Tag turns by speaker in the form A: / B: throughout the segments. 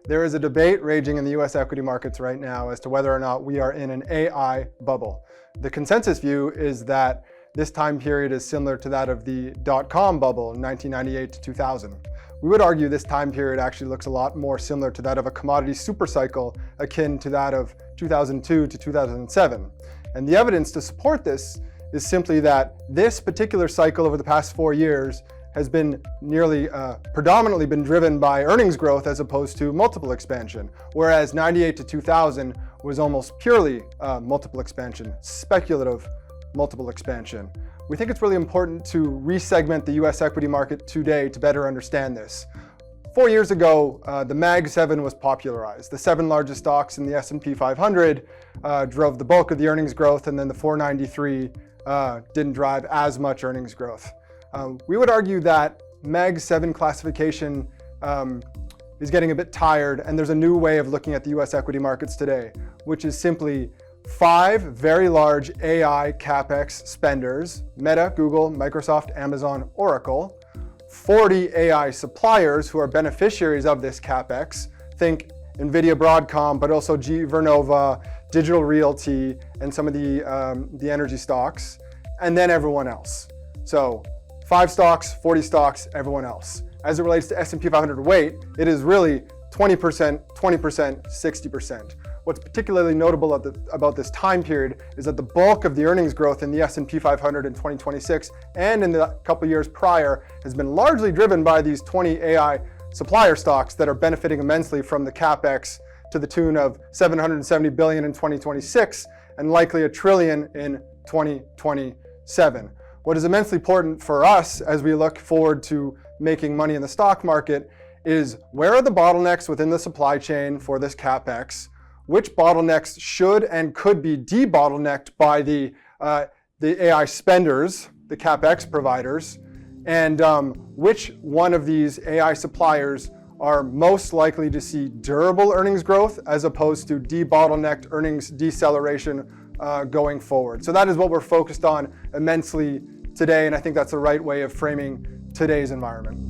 A: There is a debate raging in the US equity markets right now as to whether or not we are in an AI bubble. The consensus view is that this time period is similar to that of the dot-com bubble in 1998 to 2000. We would argue this time period actually looks a lot more similar to that of a commodity supercycle akin to that of 2002 to 2007. And the evidence to support this is simply that this particular cycle over the past 4 years has been predominantly been driven by earnings growth as opposed to multiple expansion, whereas 98 to 2000 was almost purely multiple expansion, speculative multiple expansion. We think it's really important to resegment the US equity market today to better understand this. 4 years ago, the Mag 7 was popularized. The 7 largest stocks in the S&P 500 drove the bulk of the earnings growth, and then the 493 didn't drive as much earnings growth. We would argue that Mag 7 classification is getting a bit tired, and there's a new way of looking at the US equity markets today, which is simply 5 very large AI CapEx spenders: Meta, Google, Microsoft, Amazon, Oracle; 40 AI suppliers who are beneficiaries of this CapEx. Think NVIDIA, Broadcom, but also Vernova, Digital Realty, and some of the energy stocks, and then everyone else. So 5 stocks, 40 stocks, everyone else. As it relates to S&P 500 weight, it is really 20%, 20%, 60%. What's particularly notable about this time period is that the bulk of the earnings growth in the S&P 500 in 2026 and in the couple years prior has been largely driven by these 20 AI supplier stocks that are benefiting immensely from the CapEx to the tune of $770 billion in 2026 and likely $1 trillion in 2027. What is immensely important for us as we look forward to making money in the stock market is where are the bottlenecks within the supply chain for this CapEx? Which bottlenecks should and could be debottlenecked by the AI spenders, the CapEx providers, and which one of these AI suppliers are most likely to see durable earnings growth as opposed to debottlenecked earnings deceleration going forward. So that is what we're focused on immensely today, and I think that's the right way of framing today's environment.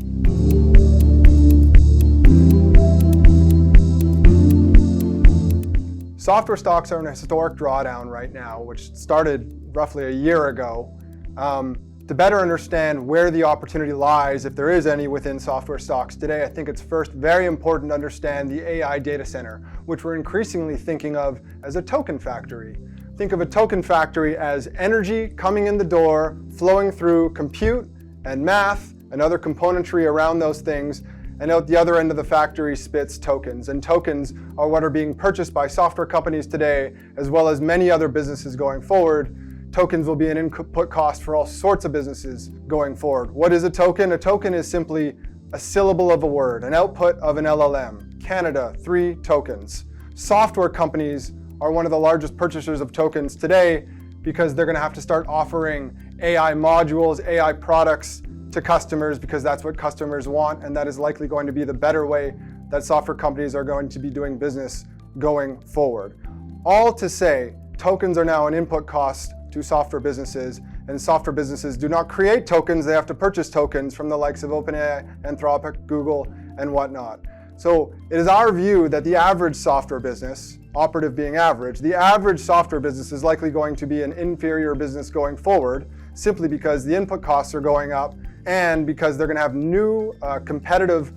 A: Software stocks are in a historic drawdown right now, which started roughly a year ago. To better understand where the opportunity lies, if there is any, within software stocks today, I think it's first very important to understand the AI data center, which we're increasingly thinking of as a token factory. Think of a token factory as energy coming in the door, flowing through compute and math and other componentry around those things, and out the other end of the factory spits tokens. And tokens are what are being purchased by software companies today, as well as many other businesses going forward. Tokens will be an input cost for all sorts of businesses going forward. What is a token? A token is simply a syllable of a word, an output of an LLM. Canada, 3 tokens. Software companies are one of the largest purchasers of tokens today because they're going to have to start offering AI modules, AI products to customers because that's what customers want, and that is likely going to be the better way that software companies are going to be doing business going forward. All to say, tokens are now an input cost to software businesses, and software businesses do not create tokens, they have to purchase tokens from the likes of OpenAI, Anthropic, Google, and whatnot. So it is our view that the average software business, operative being average, the average software business is likely going to be an inferior business going forward, simply because the input costs are going up and because they're going to have new competitive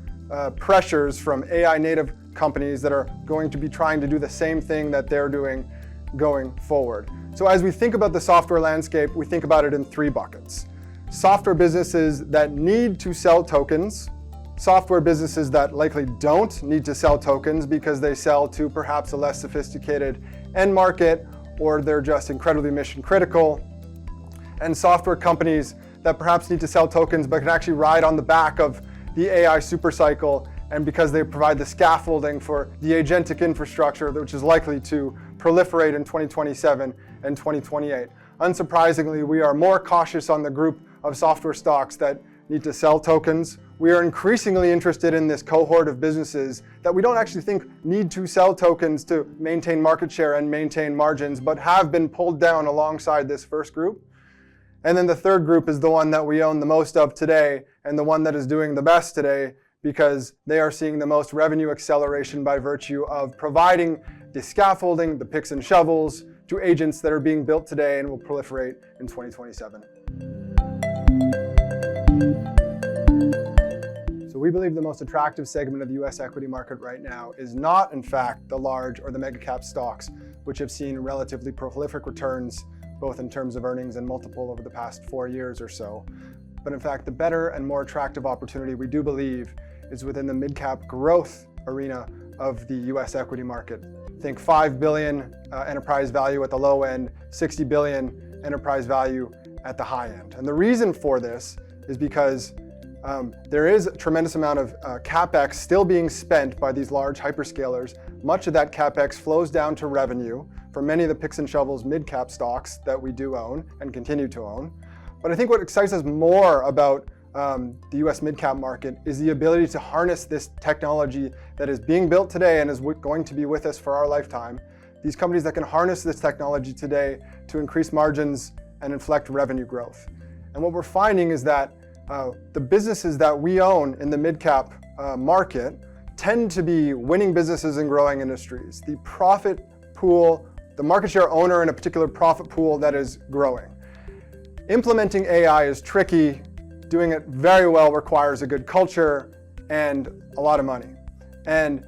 A: pressures from AI native companies that are going to be trying to do the same thing that they're doing going forward. So as we think about the software landscape, we think about it in 3 buckets. Software businesses that need to sell tokens, software businesses that likely don't need to sell tokens because they sell to perhaps a less sophisticated end market, or they're just incredibly mission critical, and software companies that perhaps need to sell tokens but can actually ride on the back of the AI supercycle, and because they provide the scaffolding for the agentic infrastructure, which is likely to proliferate in 2027 and 2028. Unsurprisingly, we are more cautious on the group of software stocks that need to sell tokens. We are increasingly interested in this cohort of businesses that we don't actually think need to sell tokens to maintain market share and maintain margins, but have been pulled down alongside this first group. And then the third group is the one that we own the most of today and the one that is doing the best today because they are seeing the most revenue acceleration by virtue of providing the scaffolding, the picks and shovels to agents that are being built today and will proliferate in 2027. So we believe the most attractive segment of the US equity market right now is not, in fact, the large or the mega cap stocks, which have seen relatively prolific returns, both in terms of earnings and multiple over the past 4 years or so. But in fact, the better and more attractive opportunity we do believe is within the mid-cap growth arena of the US equity market. Think 5 billion enterprise value at the low end, 60 billion enterprise value at the high end. And the reason for this is because there is a tremendous amount of CapEx still being spent by these large hyperscalers. Much of that CapEx flows down to revenue for many of the picks and shovels mid-cap stocks that we do own and continue to own. But I think what excites us more about the US mid-cap market is the ability to harness this technology that is being built today and is going to be with us for our lifetime. These companies that can harness this technology today to increase margins and inflect revenue growth. And what we're finding is that the businesses that we own in the mid-cap market tend to be winning businesses in growing industries. The profit pool, the market share owner in a particular profit pool that is growing. Implementing AI is tricky. Doing it very well requires a good culture and a lot of money. And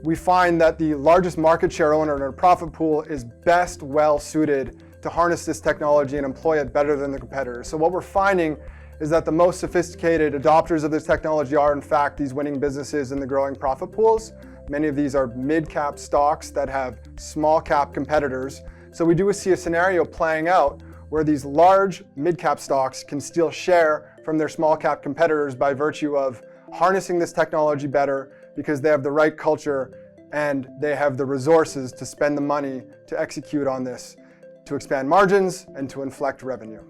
A: we find that the largest market share owner in a profit pool is best well suited to harness this technology and employ it better than the competitors. So what we're finding is that the most sophisticated adopters of this technology are in fact these winning businesses in the growing profit pools. Many of these are mid-cap stocks that have small-cap competitors. So we do see a scenario playing out where these large mid-cap stocks can steal share from their small-cap competitors by virtue of harnessing this technology better because they have the right culture and they have the resources to spend the money to execute on this, to expand margins and to inflect revenue.